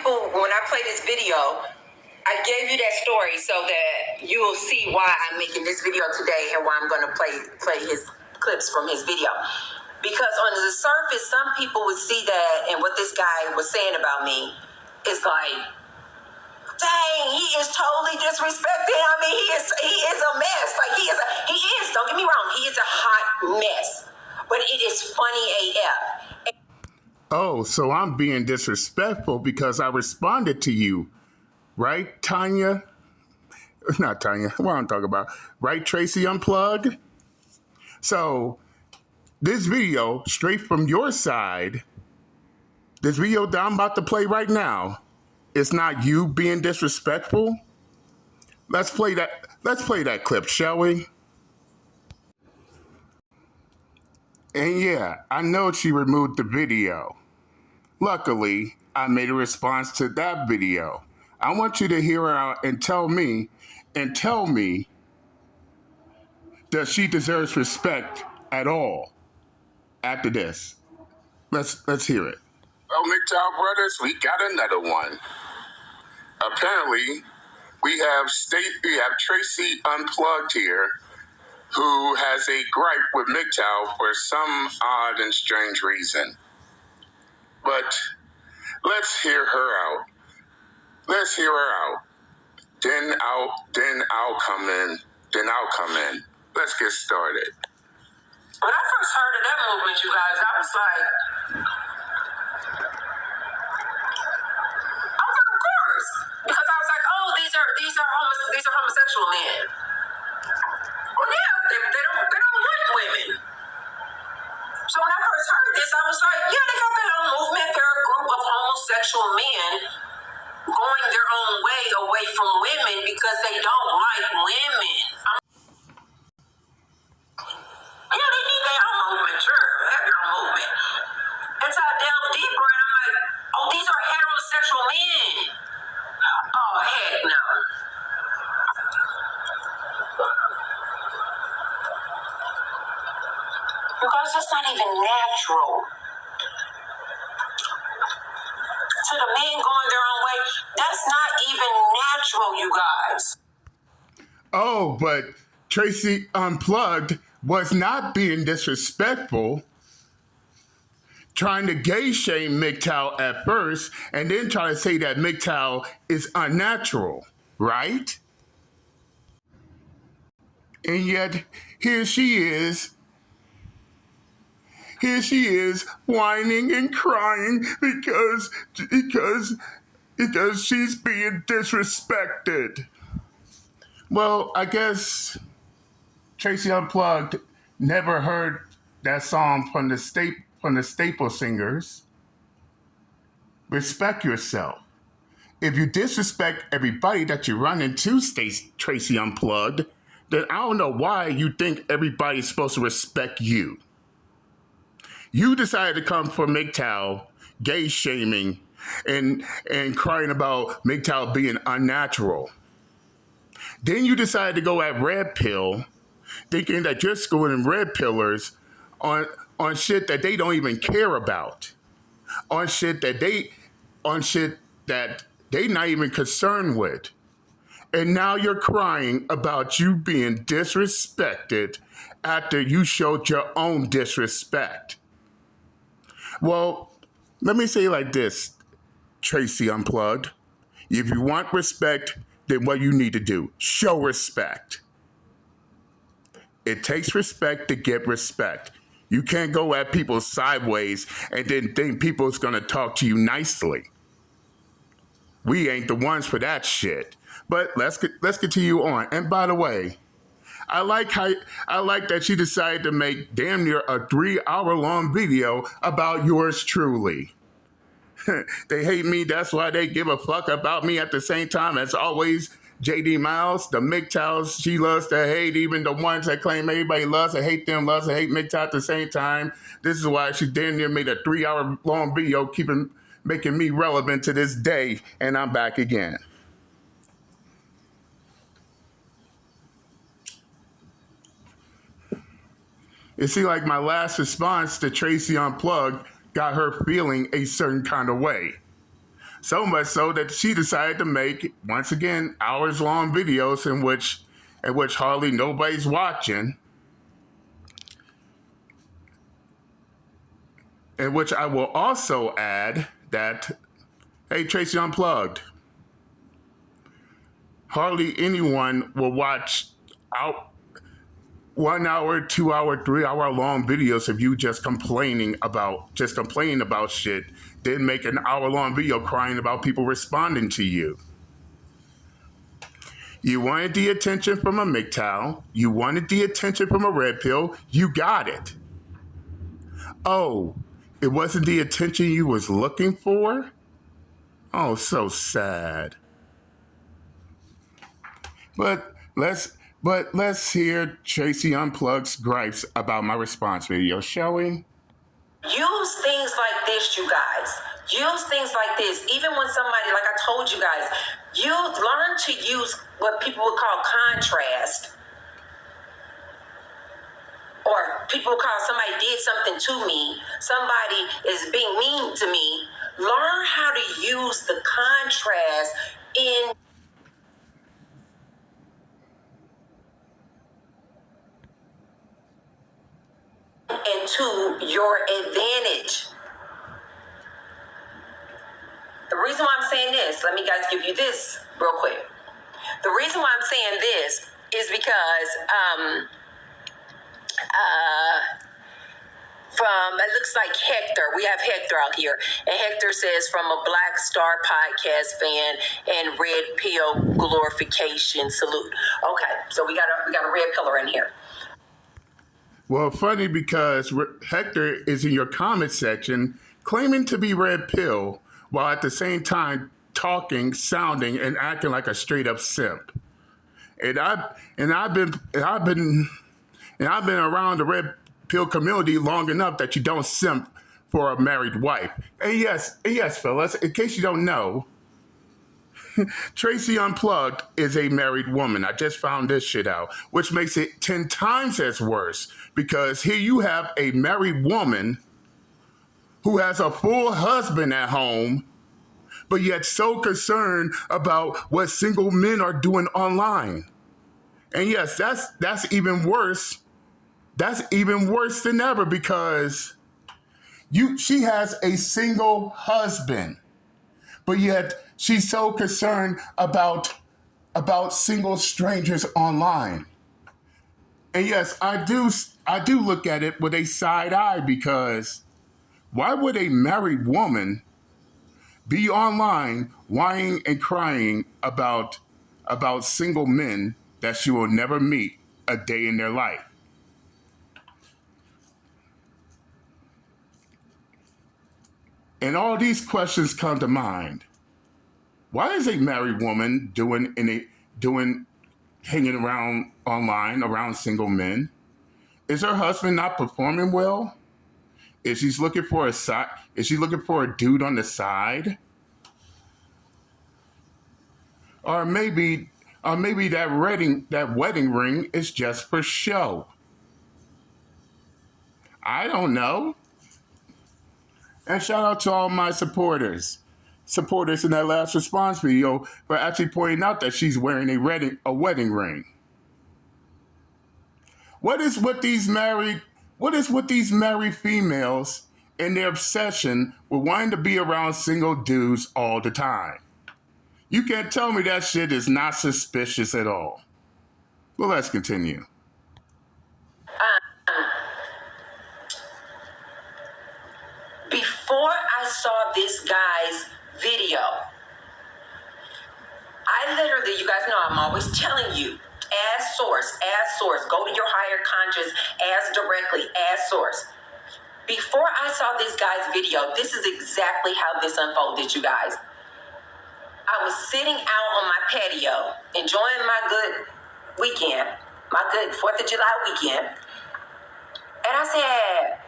people, when I play this video, I gave you that story so that you will see why I'm making this video today and why I'm going to play his clips from his video. Because on the surface, some people would see that, and what this guy was saying about me is like, dang, he is totally disrespecting. I mean, he is a mess. Like he is, don't get me wrong, he is a hot mess. But it is funny AF. Oh, so I'm being disrespectful because I responded to you, right, Tanya? Not Tanya, what I'm talking about. Right, Tracy Unplugged? So, this video, straight from your side, this video that I'm about to play right now, it's not you being disrespectful. Let's play that clip, shall we? And yeah, I know she removed the video. Luckily, I made a response to that video. I want you to hear her out and tell me, does she deserve respect at all after this? Let's hear it. Well, MGTOW brothers, we got another one. Apparently, we have Tracy Unplugged here, who has a gripe with MGTOW for some odd and strange reason. But let's hear her out. Let's hear her out. Then I'll come in. Let's get started. When I first heard of that movement, you guys, I was like, of course, because I was like, oh, these are homosexual men. Well, yeah, they don't want women. So when I first heard this, I was like, yeah, they got their own movement. They're a group of homosexual men going their own way away from women because they don't like women. Yeah, they need their own movement, sure. Have your own movement. And so I delve deeper and I'm like, oh, these are heterosexual men. Oh, heck no. Because that's not even natural. To the men going their own way, that's not even natural, you guys. Oh, but Tracy Unplugged was not being disrespectful, trying to gay shame MGTOW at first, and then try to say that MGTOW is unnatural, right? And yet, here she is whining and crying because she's being disrespected. Well, I guess Tracy Unplugged never heard that song from the Staple Singers. Respect yourself. If you disrespect everybody that you run into, Tracy Unplugged, then I don't know why you think everybody's supposed to respect you. You decided to come for MGTOW, gay shaming, and crying about MGTOW being unnatural. Then you decided to go at Red Pill, thinking that you're schooling Red Pillers on shit that they don't even care about, on shit that they not even concerned with. And now you're crying about you being disrespected after you showed your own disrespect. Well, let me say it like this, Tracy Unplugged. If you want respect, then what you need to do, show respect. It takes respect to get respect. You can't go at people sideways and then think people's gonna talk to you nicely. We ain't the ones for that shit. But let's continue on. And by the way, I like that she decided to make damn near a 3-hour-long video about yours truly. They hate me, that's why they give a fuck about me at the same time. As always, JD Miles, the MGTOWs she loves to hate, even the ones that claim everybody loves to hate them, loves to hate MGTOW at the same time. This is why she damn near made a 3-hour-long video making me relevant to this day, and I'm back again. It seemed like my last response to Tracy Unplugged got her feeling a certain kind of way. So much so that she decided to make, once again, hours-long videos in which hardly nobody's watching, in which I will also add that, hey, Tracy Unplugged, hardly anyone will watch out 1 hour, 2 hour, 3 hour long videos of you just complaining about shit, then make an hour-long video crying about people responding to you. You wanted the attention from a MGTOW. You wanted the attention from a red pill. You got it. Oh, it wasn't the attention you was looking for? Oh, so sad. But let's hear Tracy Unplugged's gripes about my response video, shall we? Use things like this, you guys. Use things like this. Even when somebody, like I told you guys, you learn to use what people would call contrast. Or people would call somebody did something to me. Somebody is being mean to me. Learn how to use the contrast into your advantage. The reason why I'm saying this, let me guys give you this real quick. The reason why I'm saying this is because from, it looks like Hector. We have Hector out here. And Hector says, from a Black Star podcast fan and red pill glorification salute. Okay, so we got a red pillar in here. Well, funny because Hector is in your comment section claiming to be red pill while at the same time talking, sounding, and acting like a straight up simp. And I've been around the red pill community long enough that you don't simp for a married wife. And yes, fellas, in case you don't know, Tracy Unplugged is a married woman. I just found this shit out, which makes it 10 times as worse because here you have a married woman who has a full husband at home, but yet so concerned about what single men are doing online. And yes, that's even worse. That's even worse than ever because she has a single husband, but yet she's so concerned about single strangers online. And yes, I do look at it with a side eye because why would a married woman be online whining and crying about single men that she will never meet a day in their life? And all these questions come to mind. Why is a married woman hanging around online around single men? Is her husband not performing well? Is she looking for a dude on the side? Or maybe that wedding ring is just for show. I don't know. And shout out to all my supporters in that last response video for actually pointing out that she's wearing a wedding ring. What is with these married females and their obsession with wanting to be around single dudes all the time? You can't tell me that shit is not suspicious at all. Well, let's continue. Before I saw this guy's video, I literally, you guys know I'm always telling you, ask source, go to your higher conscious, ask directly, ask source. Before I saw this guy's video, this is exactly how this unfolded, you guys. I was sitting out on my patio, enjoying my good weekend, my good 4th of July weekend. And I said,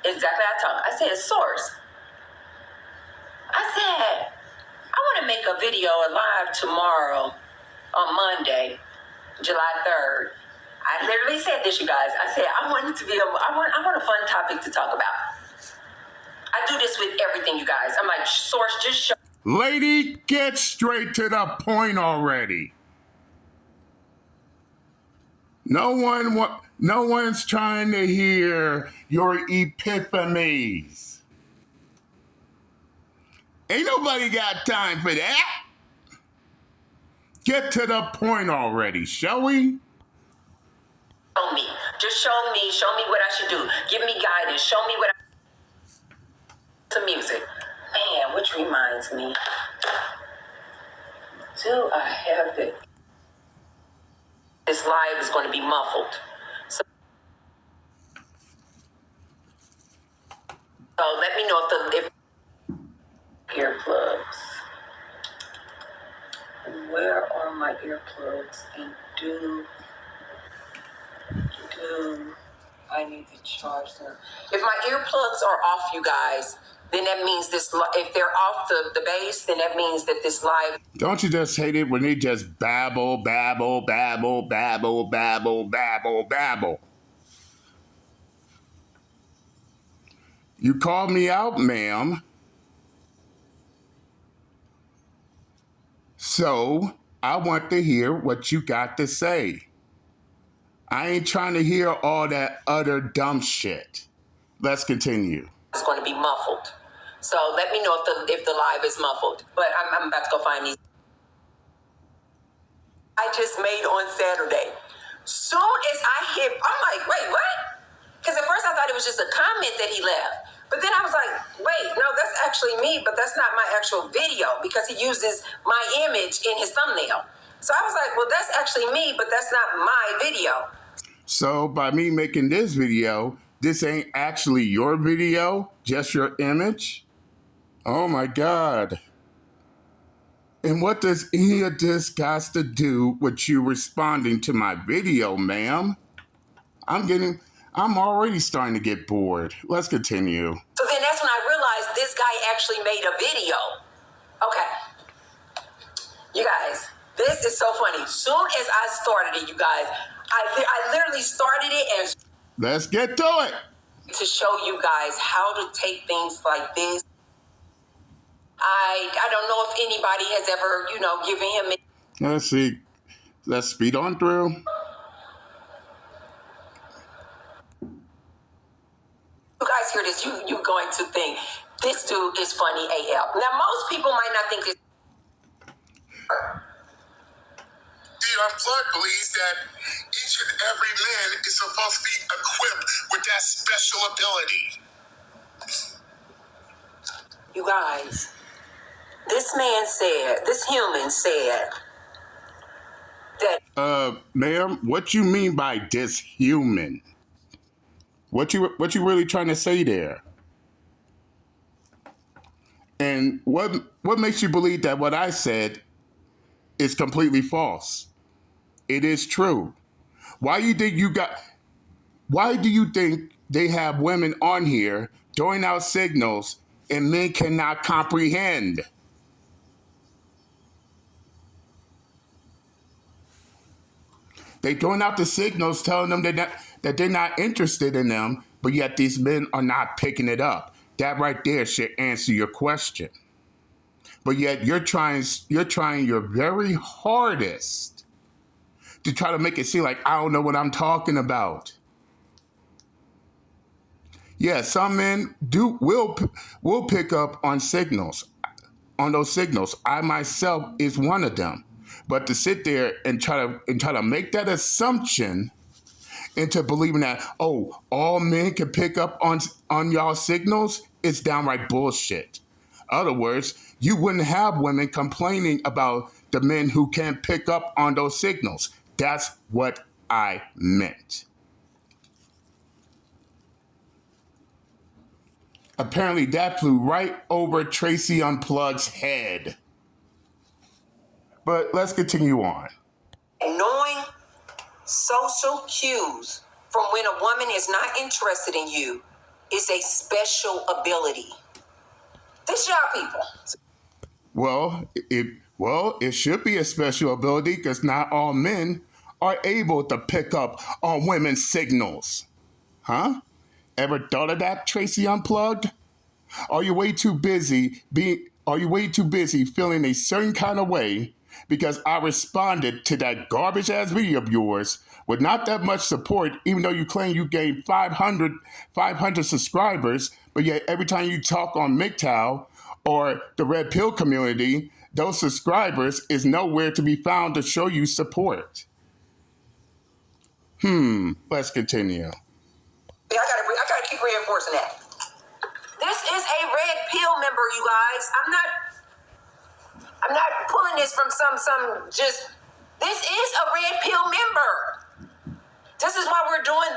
exactly how I talk. I said, source. I said, I want to make a video live tomorrow on Monday, July 3rd. I literally said this, you guys. I said, I want a fun topic to talk about. I do this with everything, you guys. I'm like, source, just show. Lady, get straight to the point already. No one's trying to hear your epiphanies. Ain't nobody got time for that. Get to the point already, shall we? Show me. Just show me what I should do. Give me guidance. Show me what to music. Man, which reminds me. Do I have it? This live is going to be muffled. So let me know if earplugs. Where are my earplugs? And do I need to charge them? If my earplugs are off, you guys, then that means this. If they're off the base, then that means that this live. Don't you just hate it when they just babble, babble, babble, babble, babble, babble, babble? You called me out, ma'am. So I want to hear what you got to say. I ain't trying to hear all that other dumb shit. Let's continue. It's going to be muffled. So let me know if the live is muffled. But I'm about to go find these. I just made on Saturday. Soon as I hit, I'm like, wait, what? Because at first I thought it was just a comment that he left. But then I was like, wait, no, that's actually me, but that's not my actual video because he uses my image in his thumbnail. So I was like, well, that's actually me, but that's not my video. So by me making this video, this ain't actually your video, just your image? Oh my God. And what does any of this got to do with you responding to my video, ma'am? I'm already starting to get bored. Let's continue. So then that's when I realized this guy actually made a video. Okay. You guys, this is so funny. Soon as I started it, you guys, I literally started it and... Let's get to it. To show you guys how to take things like this. I don't know if anybody has ever, given him... Let's see. Let's speed on through. You guys hear this, you're going to think, this dude is funny AF. Now, most people might not think this... Unplugged believes that each and every man is supposed to be equipped with that special ability. You guys, this human said that... Ma'am, what you mean by this human? What you really trying to say there? And what makes you believe that what I said is completely false? It is true. Why do you think they have women on here throwing out signals and men cannot comprehend? They throwing out the signals telling them that they're not interested in them, but yet these men are not picking it up. That right there should answer your question. But yet you're trying your very hardest to try to make it seem like I don't know what I'm talking about. Yeah, some men will pick up on signals, on those signals. I myself is one of them. But to sit there and try to make that assumption into believing that, oh, all men can pick up on y'all signals, it's downright bullshit. In other words, you wouldn't have women complaining about the men who can't pick up on those signals. That's what I meant. Apparently that flew right over Tracy Unplugged's head. But let's continue on. Knowing social cues from when a woman is not interested in you is a special ability. This y'all people. Well, it should be a special ability because not all men are able to pick up on women's signals. Huh? Ever thought of that, Tracy Unplugged? Are you way too busy feeling a certain kind of way because I responded to that garbage ass video of yours with not that much support, even though you claim you gained 500 subscribers, but yet every time you talk on MGTOW or the Red Pill community, those subscribers is nowhere to be found to show you support. Let's continue. I gotta keep reinforcing that. This is a red pill member, you guys. I'm not pulling this from some just. This is a red pill member. This is why we're doing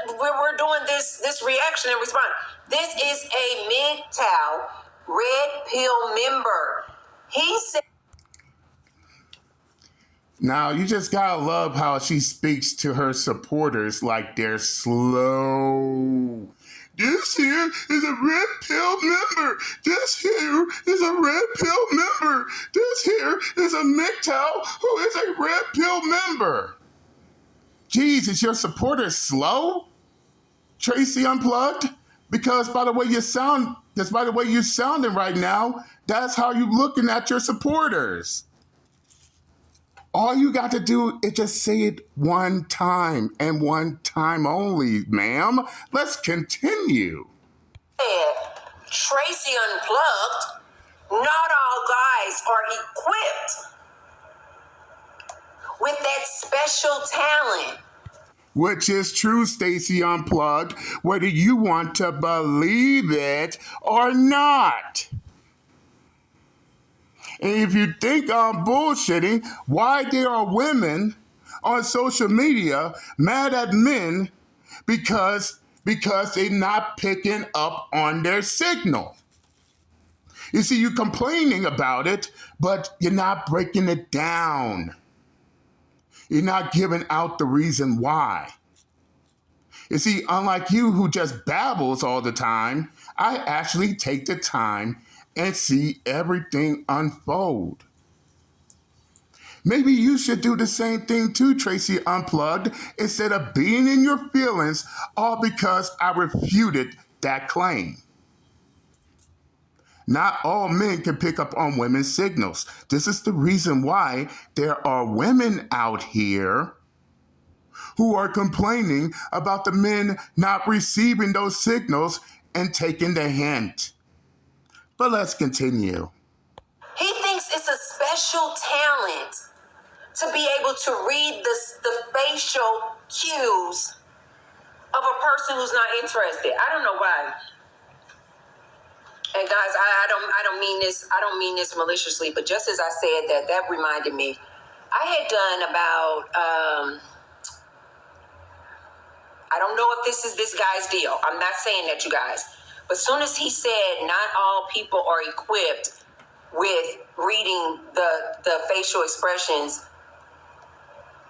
this reaction and response. This is a MGTOW red pill member. He said. Now, you just gotta love how she speaks to her supporters like they're slow. This here is a red pill member. This here is a red pill member. This here is a MGTOW who is a red pill member. Geez, is your supporters slow? Tracy Unplugged? Because by the way you sound, just by the way you're sounding right now, that's how you're looking at your supporters. All you got to do is just say it one time and one time only, ma'am. Let's continue. Tracy Unplugged, not all guys are equipped with that special talent. Which is true, Stacy Unplugged, whether you want to believe it or not. And if you think I'm bullshitting, why there are women on social media mad at men because they're not picking up on their signal. You see, you're complaining about it, but you're not breaking it down. You're not giving out the reason why. You see, unlike you who just babbles all the time, I actually take the time and see everything unfold. Maybe you should do the same thing too, Tracy Unplugged, instead of being in your feelings all because I refuted that claim. Not all men can pick up on women's signals. This is the reason why there are women out here who are complaining about the men not receiving those signals and taking the hint. But let's continue. He thinks it's a special talent to be able to read the facial cues of a person who's not interested. I don't know why. And guys, I don't mean this maliciously, but just as I said that reminded me. I had done about I don't know if this is this guy's deal. I'm not saying that, you guys. But as soon as he said not all people are equipped with reading the facial expressions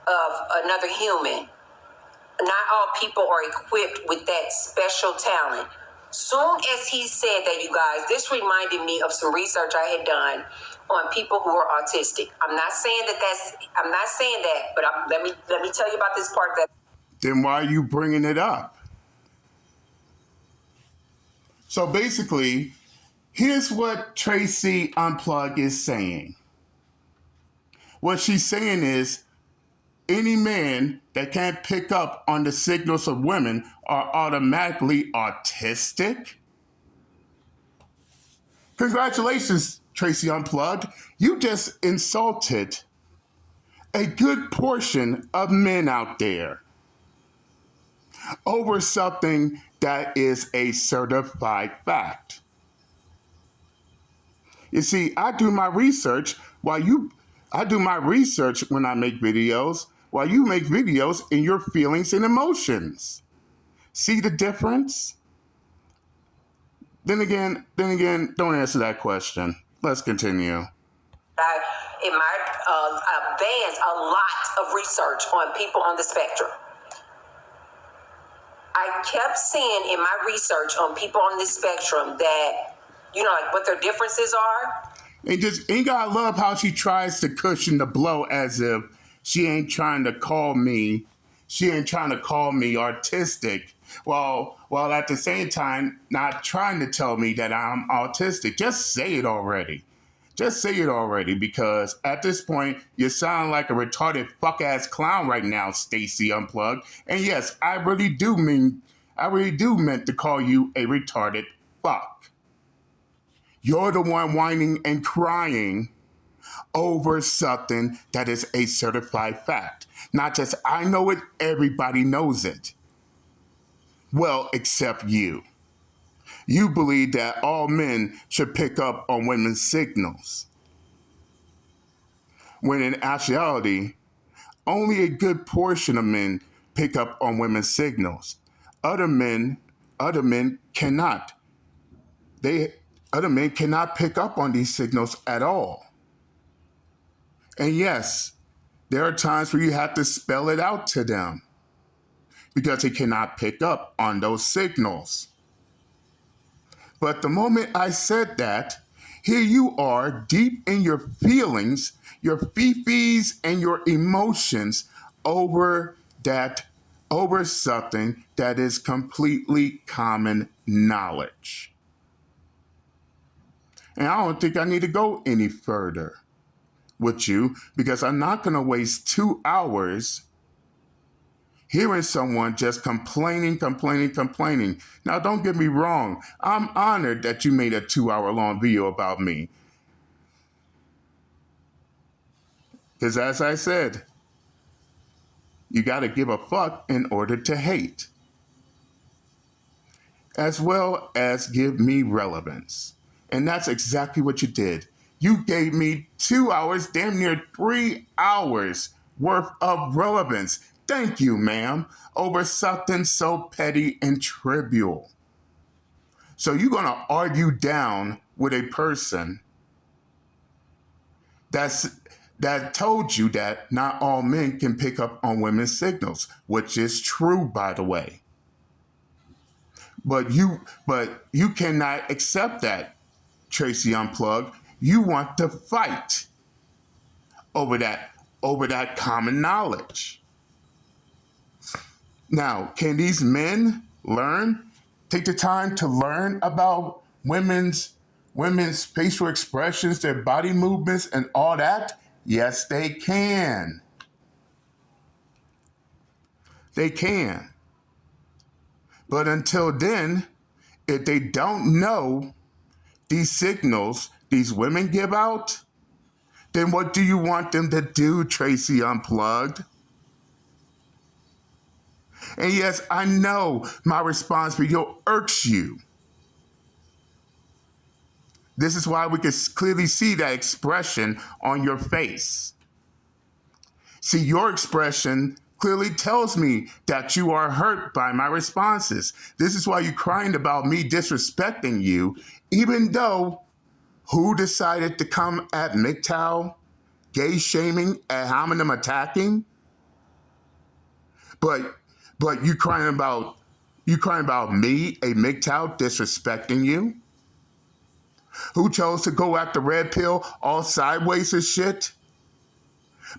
of another human, not all people are equipped with that special talent. Soon as he said that, you guys, this reminded me of some research I had done on people who are autistic. I'm not saying that, but let me tell you about this part that. Then why are you bringing it up? So basically, here's what Tracy Unplugged is saying. What she's saying is, any man that can't pick up on the signals of women are automatically autistic? Congratulations, Tracy Unplugged. You just insulted a good portion of men out there over something that is a certified fact. You see, I do my research when I make videos, while you make videos in your feelings and emotions. See the difference? Then again, don't answer that question. Let's continue. In my advance, a lot of research on people on the spectrum. I kept seeing in my research on people on this spectrum that, like what their differences are. And gotta love how she tries to cushion the blow as if she ain't trying to call me autistic While at the same time not trying to tell me that I'm autistic. Just say it already. Just say it already, because at this point you sound like a retarded fuck ass clown right now, Stacy Unplugged. And yes, I really do meant to call you a retarded fuck. You're the one whining and crying over something that is a certified fact. Not just I know it, everybody knows it. Well, except you. You believe that all men should pick up on women's signals, when in actuality, only a good portion of men pick up on women's signals. Other men cannot. Other men cannot pick up on these signals at all. And yes, there are times where you have to spell it out to them because they cannot pick up on those signals. But the moment I said that, here you are deep in your feelings, your fifis and your emotions over something that is completely common knowledge. And I don't think I need to go any further with you, because I'm not going to waste 2 hours hearing someone just complaining. Now, don't get me wrong. I'm honored that you made a 2-hour-long video about me. Because as I said, you got to give a fuck in order to hate, as well as give me relevance. And that's exactly what you did. You gave me 2 hours, damn near 3 hours worth of relevance. Thank you, ma'am, over something so petty and trivial. So you're going to argue down with a person that told you that not all men can pick up on women's signals, which is true, by the way. But you cannot accept that, Tracy Unplugged. You want to fight over that common knowledge. Now, can these men take the time to learn about women's facial expressions, their body movements, and all that? Yes, they can. They can. But until then, if they don't know these signals these women give out, then what do you want them to do, Tracy Unplugged? And yes, I know my response video irks you. This is why we can clearly see that expression on your face. See, your expression clearly tells me that you are hurt by my responses. This is why you're crying about me disrespecting you, even though who decided to come at MGTOW, gay shaming, and homonym attacking? But you crying about me, a MGTOW, disrespecting you? Who chose to go after red pill all sideways and shit?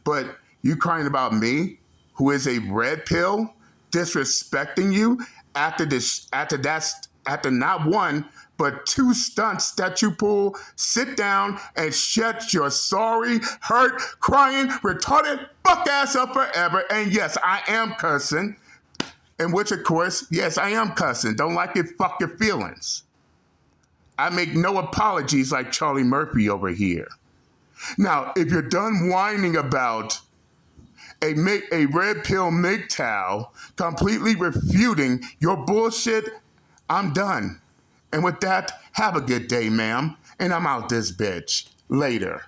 But you crying about me, who is a red pill, disrespecting you after not one, but 2 stunts that you pull. Sit down and shut your sorry, hurt, crying, retarded fuck ass up forever. And yes, I am cussing. In which, of course, yes, I am cussing. Don't like it, fuck your feelings. I make no apologies like Charlie Murphy over here. Now, if you're done whining about a red pill MGTOW completely refuting your bullshit, I'm done. And with that, have a good day, ma'am. And I'm out this bitch. Later.